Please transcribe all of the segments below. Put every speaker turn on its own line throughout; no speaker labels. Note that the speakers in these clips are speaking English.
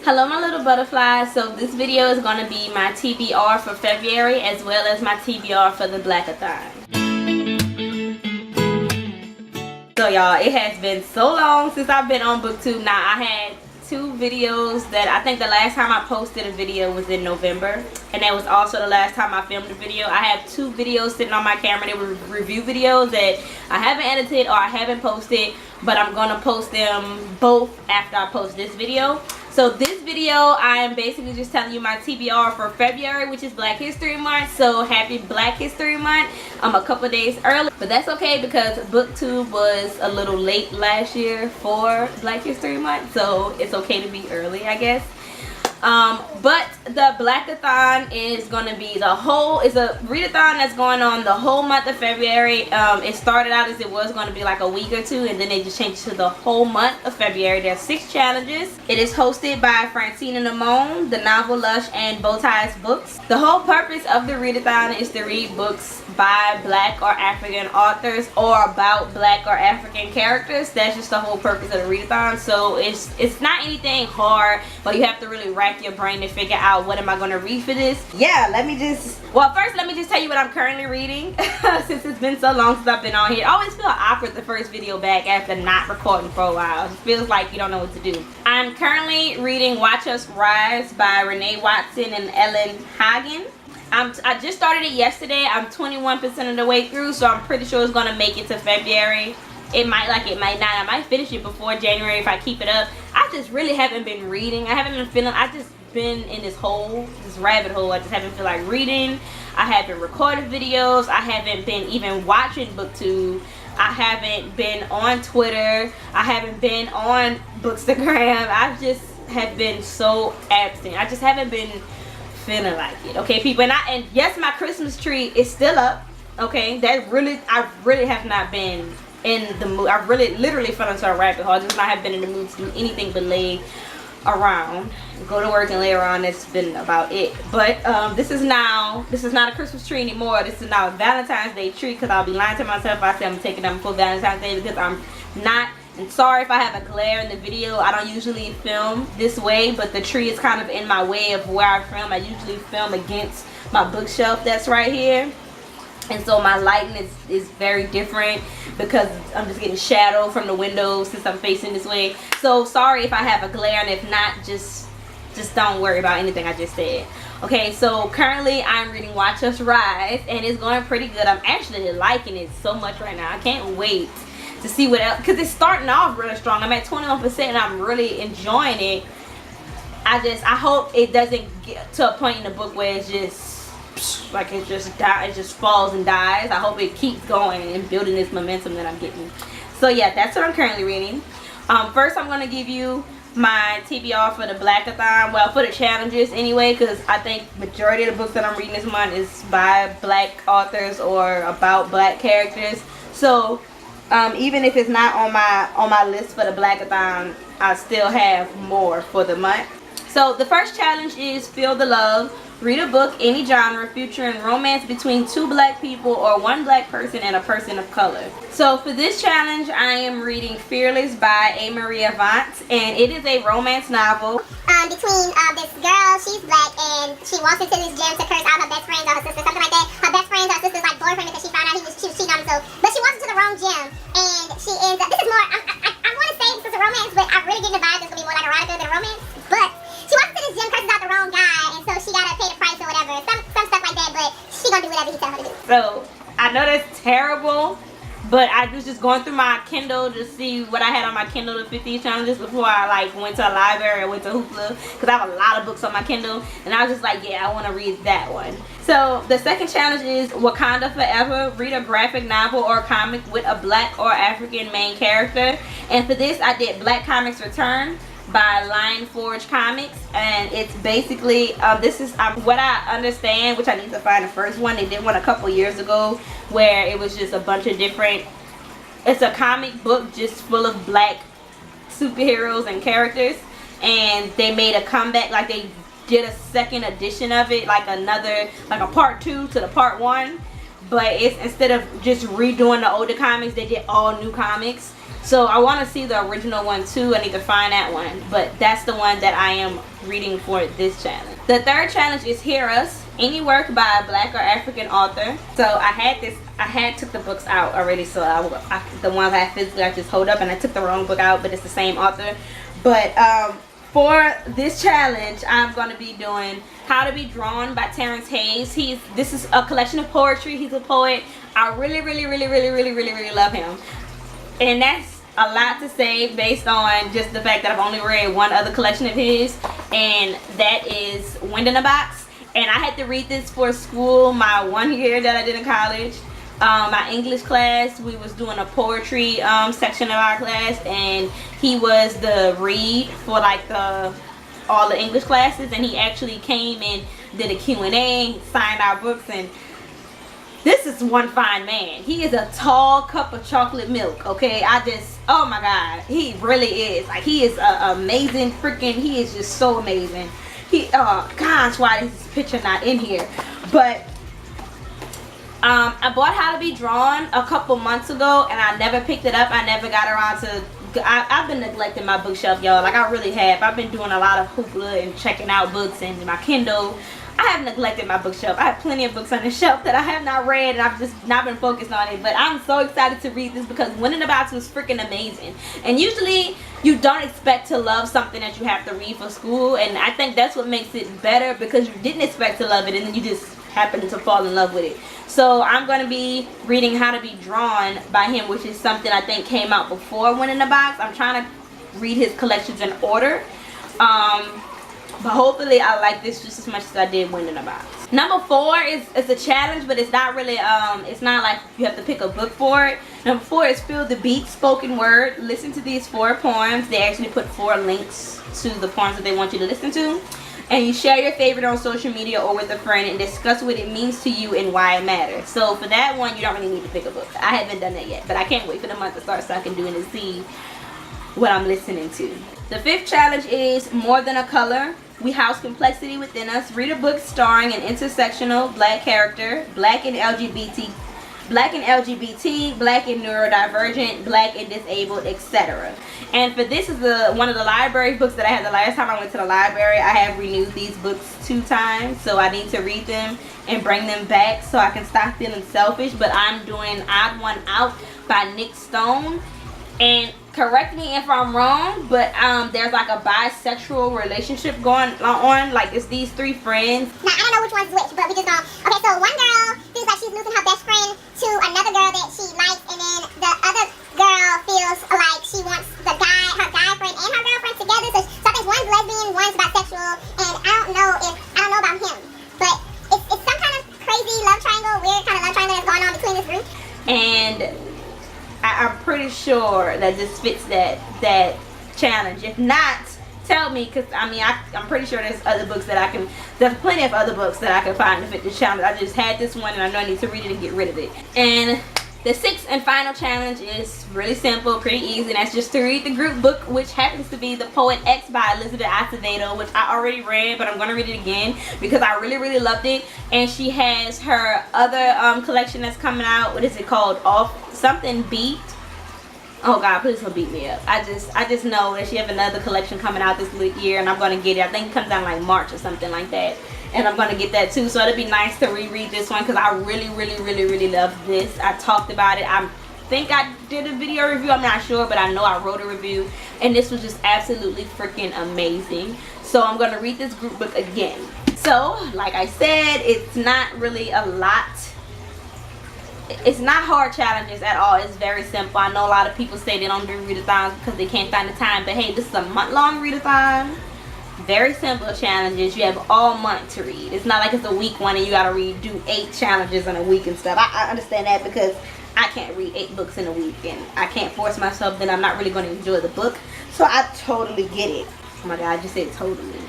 Hello my little butterflies. So this video is going to be my TBR for February as well as my TBR for the Blackathon. So y'all, it has been so long since I've been on BookTube. Now I had two videos that I think the last time I posted a video was in November, and that was also the last time I filmed a video. I have two videos sitting on my camera. They were review videos that I haven't edited or I haven't posted, but I'm gonna post them both after I post this video. So this video, I am basically just telling you my TBR for February, which is Black History Month. So happy Black History Month. I'm a couple days early, but that's okay because BookTube was a little late last year for Black History Month. So it's okay to be early, I guess. But the Blackathon is going to be it's a readathon that's going on the whole month of February. It started out as it was going to be like a week or two, and then they just changed it to the whole month of February. There's 6 challenges. It is hosted by Francina Namone, the Novel Lush, and Bowties Books. The whole purpose of the readathon is to read books by Black or African authors or about Black or African characters. That's just the whole purpose of the readathon. So it's not anything hard, but you have to really rack your brain to figure out what am I going to read for this. Yeah, first let me just tell you what I'm currently reading since it's been so long since I've been on here. I always feel awkward the first video back after not recording for a while. It feels like you don't know what to do. I'm currently reading Watch Us Rise by Renee Watson and Ellen Hagen. I just started it yesterday. I'm 21% of the way through, so I'm pretty sure it's going to make it to February. It might not. I might finish it before January if I keep it up. I just really haven't been reading. I just been in this rabbit hole. I just haven't feel like reading. I haven't recorded videos. I haven't been even watching BookTube. I haven't been on Twitter. I haven't been on Bookstagram. I just have been so absent. I just haven't been feeling like it. Okay, people, and yes, my Christmas tree is still up. Okay, I really have not been in the mood. I literally fell into a rabbit hole. I just not have been in the mood to do anything but lay around, go to work and lay around. That's been about it. But this is not a Christmas tree anymore. This is now a Valentine's Day tree, because I'll be lying to myself if I say I'm taking them for Valentine's Day, because I'm not. And sorry if I have a glare in the video. I don't usually film this way, but the tree is kind of in my way of where I film. I usually film against my bookshelf that's right here, and so my lighting is very different because I'm just getting shadow from the window since I'm facing this way. So sorry if I have a glare, and if not, just don't worry about anything I just said. Okay, so currently I'm reading Watch Us Rise, and it's going pretty good. I'm actually liking it so much right now. I can't wait to see what else, because it's starting off really strong. I'm at 21% and I'm really enjoying it. I hope it doesn't get to a point in the book where it's just like it just falls and dies. I hope it keeps going and building this momentum that I'm getting. So yeah, that's what I'm currently reading. First I'm going to give you my TBR for the Blackathon, well, for the challenges anyway, because I think majority of the books that I'm reading this month is by Black authors or about Black characters. So even if it's not on my list for the Blackathon, I still have more for the month. So the first challenge is Feel the Love. Read a book, any genre, featuring romance between 2 Black people or 1 Black person and a person of color. So for this challenge, I am reading Fearless by A. Maria Vance, and it is a romance novel.
Between this girl, she's Black, and she walks into this gym to curse out her best friend or her sister, something like that. Her best friend, her sister's like boyfriend, because she found out she was cheating on himself. But she walks into the wrong gym, and she ends up, this is more, I want to say this is a romance, but I really get the vibe it's going to be more like erotica than a romance. But she walks into this gym, curses out the wrong guy, and so she got to pay the price or whatever. Some stuff like that, but she going to do whatever he tells her to do.
So, I know that's terrible, but I was just going through my Kindle to see what I had on my Kindle, the 50 challenges, before I went to a library or went to Hoopla, because I have a lot of books on my Kindle, and I was just like, yeah, I want to read that one. So the second challenge is Wakanda Forever. Read a graphic novel or comic with a Black or African main character. And for this, I did Black Comics Return by Lion Forge Comics, and it's basically this is what I understand, which I need to find the first one. They did one a couple years ago where it was just a bunch of different, it's a comic book just full of Black superheroes and characters, and they made a comeback, like they did a second edition of it, like a part 2 to the part 1. but it's instead of just redoing the older comics, they did all new comics. So I want to see the original one too. I need to find that one, but that's the one that I am reading for this challenge. The third challenge is Hear Us, any work by a Black or African author. So I had took the books out already, so the ones I physically I just hold up, and I took the wrong book out, but it's the same author. But for this challenge, I'm going to be doing How to Be Drawn by Terrence Hayes. This is a collection of poetry. He's a poet. I really love him, and that's a lot to say based on just the fact that I've only read one other collection of his, and that is Wind in a Box. And I had to read this for school my 1 year that I did in college. My English class, we was doing a poetry section of our class, and he was the read for like all the English classes, and he actually came and did a Q&A, signed our books, and this is one fine man. He is a tall cup of chocolate milk, okay? Oh my God, he really is. Like, he is amazing freaking, he is just so amazing. Gosh, why is this picture not in here? But I bought How to Be Drawn a couple months ago, and I never picked it up. I never got around to, I've been neglecting my bookshelf, y'all. Like, I really have. I've been doing a lot of hoopla and checking out books and my Kindle. I have neglected my bookshelf. I have plenty of books on the shelf that I have not read, and I've just not been focused on it. But I'm so excited to read this because Wind in a Box was freaking amazing. And usually you don't expect to love something that you have to read for school, and I think that's what makes it better, because you didn't expect to love it and then you just happen to fall in love with it. So I'm going to be reading How to Be Drawn by him, which is something I think came out before Wind in a Box. I'm trying to read his collections in order. But hopefully I like this just as much as I did Wind in a Box. Number 4 is a challenge, but it's not really, it's not like you have to pick a book for it. Number 4 is Feel the Beat, spoken word. Listen to these 4 poems. They actually put 4 links to the poems that they want you to listen to. And you share your favorite on social media or with a friend and discuss what it means to you and why it matters. So for that one, you don't really need to pick a book. I haven't done that yet, but I can't wait for the month to start so I can do it and see what I'm listening to. The 5th challenge is More Than a Color. We house complexity within us. Read a book starring an intersectional Black character, Black and LGBT, Black and neurodivergent, Black and disabled, etc. And for this is one of the library books that I had the last time I went to the library. I have renewed these books 2 times, so I need to read them and bring them back so I can stop feeling selfish. But I'm doing Odd One Out by Nick Stone. And correct me if I'm wrong, but there's like a bisexual relationship going on. Like, it's these 3 friends.
Now, I don't know which one's which, but we just know. Okay, so one girl feels like she's losing her best friend to another girl that she likes, and then the other girl feels like she wants her guy friend and her girlfriend together. So I think one's lesbian, one's bisexual, and I don't know about him. But it's some kind of crazy love triangle, weird kind of love triangle that's going on between this group.
And I'm pretty sure that this fits that challenge. If not, tell me, because I mean I'm pretty sure there's plenty of other books that I can find to fit this challenge. I just had this one and I know I need to read it and get rid of it. And the 6th and final challenge is really simple, pretty easy, and that's just to read the group book, which happens to be The Poet X by Elizabeth Acevedo, which I already read, but I'm going to read it again because I really loved it. And she has her other collection that's coming out. What is it called? Something Beat. Oh God, please don't beat me up. I just know that she have another collection coming out this year, and I'm going to get it. I think it comes out in like March or something like that. And I'm going to get that too. So it'll be nice to reread this one because I really love this. I talked about it. I think I did a video review. I'm not sure, but I know I wrote a review. And this was just absolutely freaking amazing. So I'm going to read this group book again. So, like I said, it's not really a lot. It's not hard challenges at all. It's very simple. I know a lot of people say they don't do readathons because they can't find the time. But hey, this is a month-long readathon. Very simple challenges. You have all month to read. It's not like it's a week one and you gotta do 8 challenges in a week and stuff. I understand that because I can't read 8 books in a week and I can't force myself, then I'm not really going to enjoy the book. So I totally get it. Oh my God, I just said totally.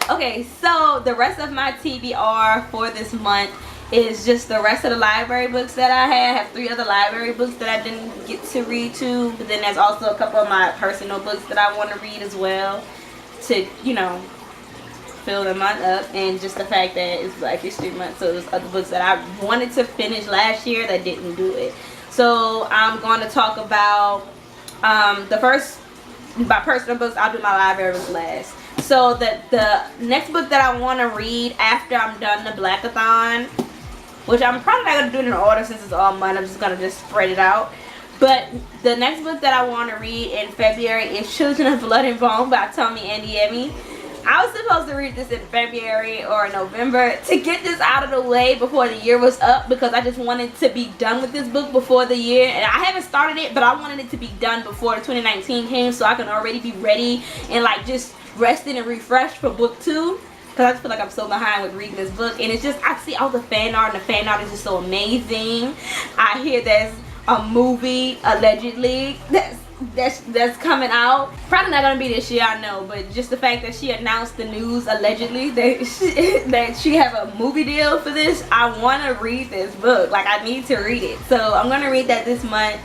Okay, so the rest of my TBR for this month is just the rest of the library books that I have. I have 3 other library books that I didn't get to read too, but then there's also a couple of my personal books that I want to read as well to, you know, fill the month up, and just the fact that it's Black History Month. So there's other books that I wanted to finish last year that didn't do it. So I'm going to talk about my personal books. I'll do my library books last. So the next book that I want to read after I'm done the Blackathon, which I'm probably not going to do it in order since it's all month. I'm just going to just spread it out. But the next book that I want to read in February is Children of Blood and Bone by Tommy Adeyemi. I was supposed to read this in February or November to get this out of the way before the year was up, because I just wanted to be done with this book before the year. And I haven't started it, but I wanted it to be done before 2019 came, so I can already be ready and like just rested and refreshed for book 2. Because I just feel like I'm so behind with reading this book. And it's just, I see all the fan art, and the fan art is just so amazing. I hear there's a movie allegedly that's coming out. Probably not gonna be this year, I know, but just the fact that she announced the news allegedly that she have a movie deal for this, I want to read this book. Like, I need to read it, so I'm gonna read that this month.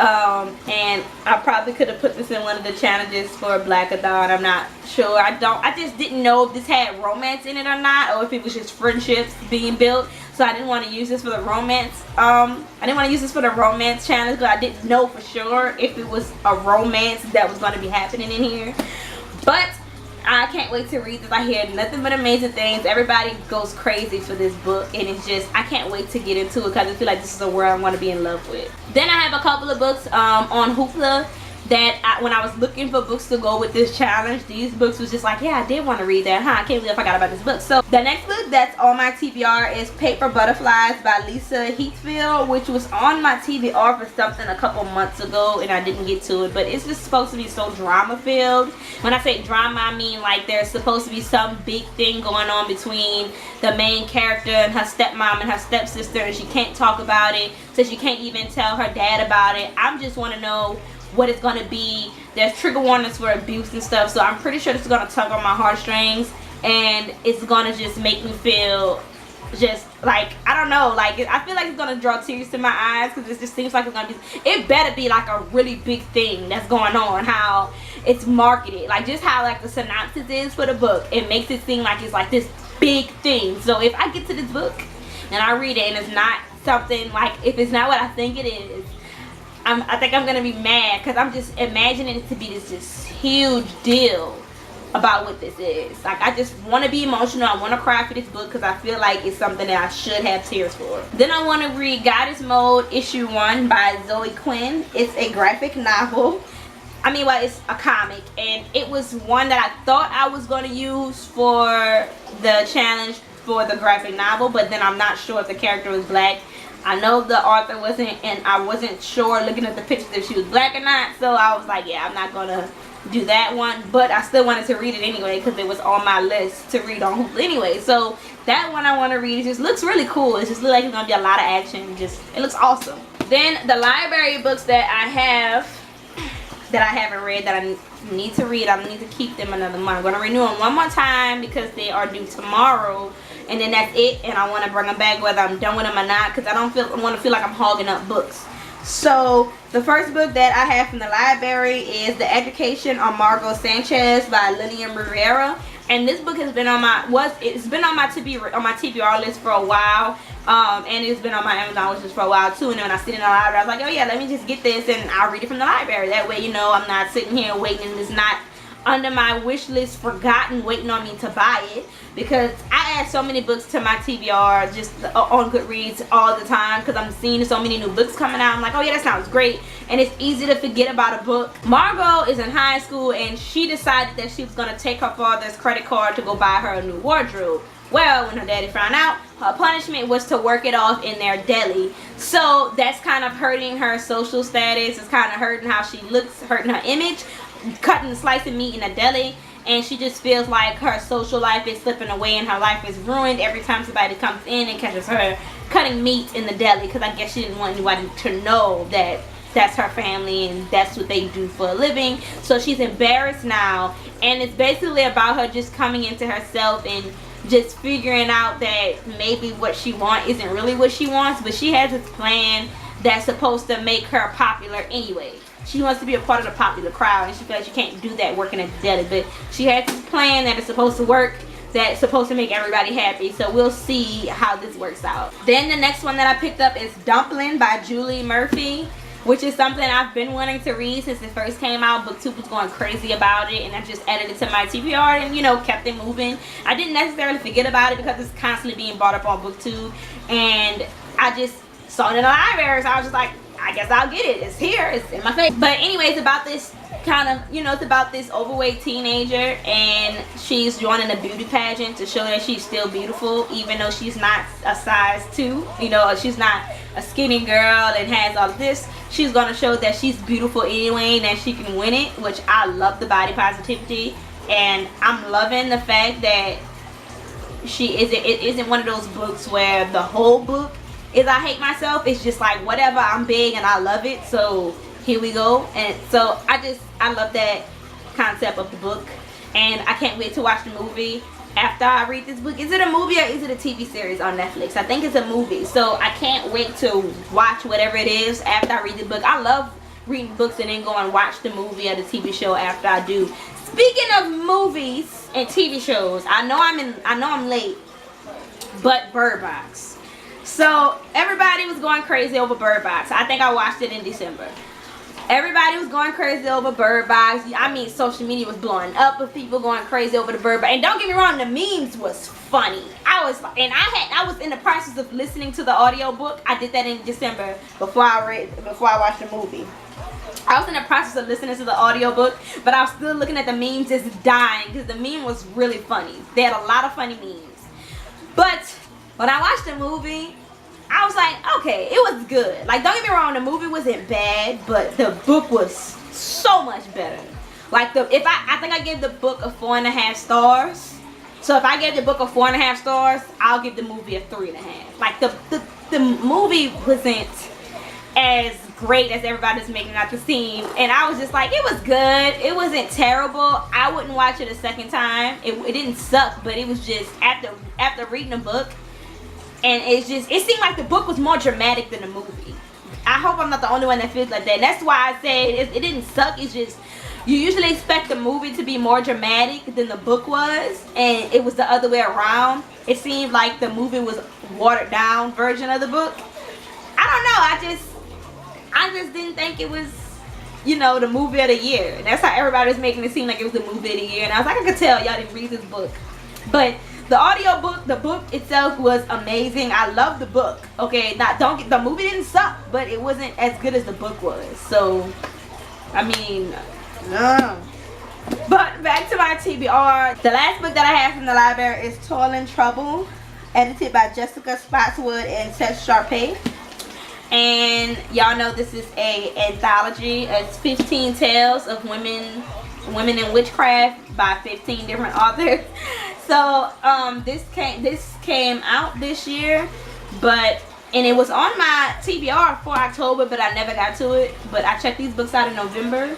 And I probably could have put this in one of the challenges for Blackathon. I'm not sure. I just didn't know if this had romance in it or not, or if it was just friendships being built. So I didn't want to use this for the romance. I didn't want to use this for the romance challenge, because I didn't know for sure if it was a romance that was going to be happening in here. But I can't wait to read this. I hear nothing but amazing things. Everybody goes crazy for this book, and it's just, I can't wait to get into it, because I feel like this is a world I want to be in love with. Then I have a couple of books on Hoopla that when I was looking for books to go with this challenge, these books was just like, yeah, I did want to read that, I can't believe I forgot about this book. So the next book that's on my TBR is Paper Butterflies by Lisa Heathfield, which was on my TBR for something a couple months ago, and I didn't get to it. But it's just supposed to be so drama filled. When I say drama, I mean like there's supposed to be some big thing going on between the main character and her stepmom and her stepsister, and she can't talk about it, so she can't even tell her dad about it. I just want to know what it's gonna be. There's trigger warnings for abuse and stuff, so I'm pretty sure this is gonna tug on my heartstrings, and it's gonna just make me feel just like, I don't know, like I feel like it's gonna draw tears to my eyes, because it just seems like it's gonna be, it better be like a really big thing that's going on. How it's marketed, like just how like the synopsis is for the book, it makes it seem like it's like this big thing. So if I get to this book and I read it and it's not something, like if it's not what I think it is, I think I'm gonna be mad, because I'm just imagining it to be this huge deal about what this is. Like, I just want to be emotional. I want to cry for this book, because I feel like it's something that I should have tears for. Then I want to read Goddess Mode Issue 1 by Zoe Quinn. It's a graphic novel. I mean, well, it's a comic, and it was one that I thought I was going to use for the challenge for the graphic novel, but then I'm not sure if the character was black. I know the author wasn't, and I wasn't sure looking at the pictures if she was black or not, so I was like, yeah, I'm not gonna do that one. But I still wanted to read it anyway, because it was on my list to read on Hulu anyway. So that one I want to read. It just looks really cool. It just looks like it's gonna be a lot of action. Just, it looks awesome. Then the library books that I haven't read that I need to read, I need to keep them another month. I'm gonna renew them one more time because they are due tomorrow, and then that's it. And I want to bring them back whether I'm done with them or not, because I want to feel like I'm hogging up books. So the first book that I have from the library is The Education of Margot Sanchez by Lillian Rivera, and this book has been on my TBR list for a while, and it's been on my Amazon list for a while too. And then when I sit in the library, I was like, oh yeah, let me just get this and I'll read it from the library. That way, you know, I'm not sitting here waiting, and it's not under my wish list forgotten waiting on me to buy it, because I add so many books to my TBR just on Goodreads all the time, because I'm seeing so many new books coming out. I'm like, oh yeah, that sounds great, and it's easy to forget about a book. Margot is in high school, and she decided that she was going to take her father's credit card to go buy her a new wardrobe. Well, when her daddy found out, her punishment was to work it off in their deli. So that's kind of hurting her social status. It's kind of hurting how she looks, hurting her image, cutting a slice of meat in a deli, and she just feels like her social life is slipping away and her life is ruined every time somebody comes in and catches her cutting meat in the deli, because I guess she didn't want anybody to know that that's her family and that's what they do for a living. So she's embarrassed now, and it's basically about her just coming into herself and just figuring out that maybe what she wants isn't really what she wants, but she has this plan that's supposed to make her popular anyway. She wants to be a part of the popular crowd, and she feels like she can't do that working at the deli, but she has this plan that is supposed to work that's supposed to make everybody happy. So we'll see how this works out. Then the next one that I picked up is Dumpling by Julie Murphy, which is something I've been wanting to read since it first came out. BookTube was going crazy about it, and I just added it to my TBR and, you know, kept it moving. I didn't necessarily forget about it because it's constantly being brought up on BookTube, and I just saw it in the library, so I was just like, I guess I'll get it. It's here. It's in my face. But anyways, about this kind of, you know, it's about this overweight teenager, and she's joining a beauty pageant to show that she's still beautiful, even though she's not a size 2. You know, she's not a skinny girl and has all of this. She's going to show that she's beautiful anyway and that she can win it, which I love the body positivity. And I'm loving the fact that it isn't one of those books where the whole book is I hate myself. It's just like, whatever, I'm big and I love it, so here we go. And so I love that concept of the book, and I can't wait to watch the movie after I read this book. Is it a movie or is it a TV series on Netflix? I think it's a movie, so I can't wait to watch whatever it is after I read the book. I love reading books and then go and watch the movie or the TV show after I do. Speaking of movies and TV shows, I know I'm late, but Bird Box. So everybody was going crazy over Bird Box. I think I watched it in December. Everybody was going crazy over Bird Box. I mean, social media was blowing up with people going crazy over the Bird Box. And don't get me wrong, the memes was funny. I was in the process of listening to the audio book. I did that in December before I watched the movie. I was in the process of listening to the audio book, but I was still looking at the memes just dying because the meme was really funny. They had a lot of funny memes. But when I watched the movie, I was like, okay, it was good. Like, don't get me wrong, the movie wasn't bad, but the book was so much better. Like, I think I gave the book a 4.5 stars. So if I gave the book a 4.5 stars, I'll give the movie a 3.5. Like, the movie wasn't as great as everybody's making out to seem, and I was just like, it was good. It wasn't terrible. I wouldn't watch it a second time. It didn't suck, but it was just after reading the book. And it seemed like the book was more dramatic than the movie. I hope I'm not the only one that feels like that. And that's why I said it didn't suck. It's just, you usually expect the movie to be more dramatic than the book was. And it was the other way around. It seemed like the movie was a watered down version of the book. I don't know. I just didn't think it was, you know, the movie of the year. And that's how everybody was making it seem like it was the movie of the year. And I was like, I could tell y'all didn't read this book. But the audio book, the book itself was amazing. I love the book. Okay, the movie didn't suck, but it wasn't as good as the book was. So, I mean, no. But back to my TBR. The last book that I have from the library is Toil and Trouble, edited by Jessica Spotswood and Seth Sharpay. And y'all know this is a anthology. It's 15 tales of women in witchcraft by 15 different authors. So this came out this year, and it was on my TBR for October, but I never got to it. But I checked these books out in November,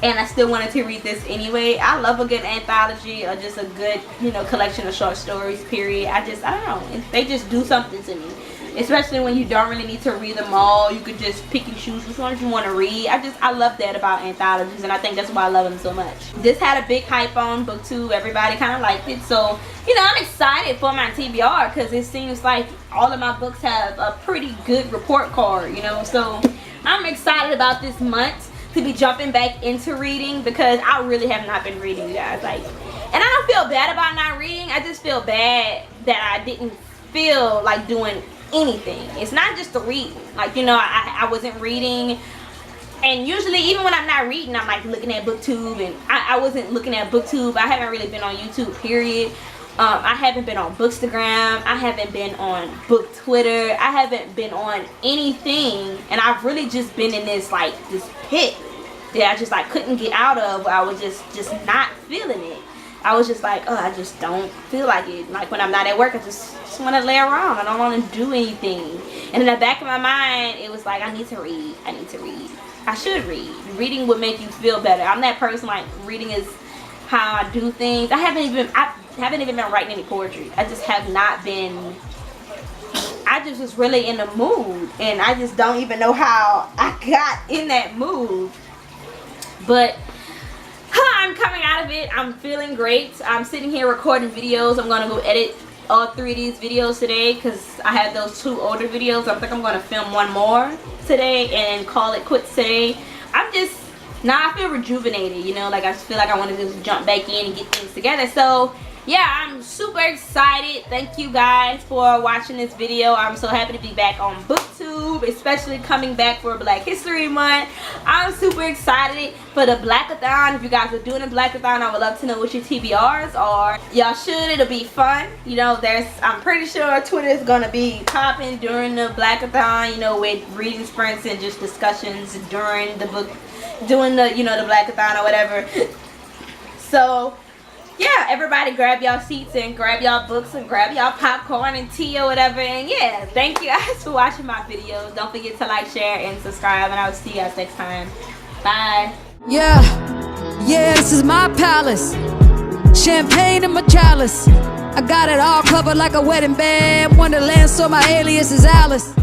and I still wanted to read this anyway. I love a good anthology or just a good, you know, collection of short stories, period. I don't know, they just do something to me. Especially when you don't really need to read them all. You could just pick and choose which ones you want to read. I love that about anthologies, and I think that's why I love them so much. This had a big hype on BookTube. Everybody kind of liked it. So, you know, I'm excited for my TBR because it seems like all of my books have a pretty good report card, you know. So I'm excited about this month to be jumping back into reading because I really have not been reading, you guys. Like, and I don't feel bad about not reading. I just feel bad that I didn't feel like doing anything. It's not just the reading. Like, you know, I wasn't reading, and usually even when I'm not reading, I'm like looking at BookTube, and I wasn't looking at BookTube. I haven't really been on YouTube, period. I haven't been on Bookstagram. I haven't been on Book Twitter. I haven't been on anything, and I've really just been in this pit that I just like couldn't get out of, where I was just not feeling it. I was just like, oh, I just don't feel like it. Like when I'm not at work, I just want to lay around. I don't want to do anything. And in the back of my mind, it was like, I need to read. I need to read. I should read. Reading would make you feel better. I'm that person, like, reading is how I do things. I haven't even been writing any poetry. I just have not been. I just was really in the mood, and I just don't even know how I got in that mood. But I'm coming out out of it. I'm feeling great. I'm sitting here recording videos. I'm gonna go edit all 3 of these videos today because I have those 2 older videos. I think I'm gonna film 1 more today and call it quits today. I feel rejuvenated, you know, like I just feel like I want to just jump back in and get things together. So yeah, I'm super excited. Thank you guys for watching this video. I'm so happy to be back on BookTube, especially coming back for Black History Month. I'm super excited for the Blackathon. If you guys are doing a Blackathon, I would love to know what your TBRs are. Y'all should. It'll be fun. You know, I'm pretty sure Twitter is gonna be popping during the Blackathon, you know, with reading sprints and just discussions during the book, doing the, you know, the Blackathon or whatever. So yeah, everybody grab y'all seats and grab y'all books and grab y'all popcorn and tea or whatever. And yeah, thank you guys for watching my videos. Don't forget to like, share, and subscribe. And I will see you guys next time. Bye.
Yeah, this is my palace. Champagne in my chalice. I got it all covered like a wedding band. Wonderland, so my alias is Alice.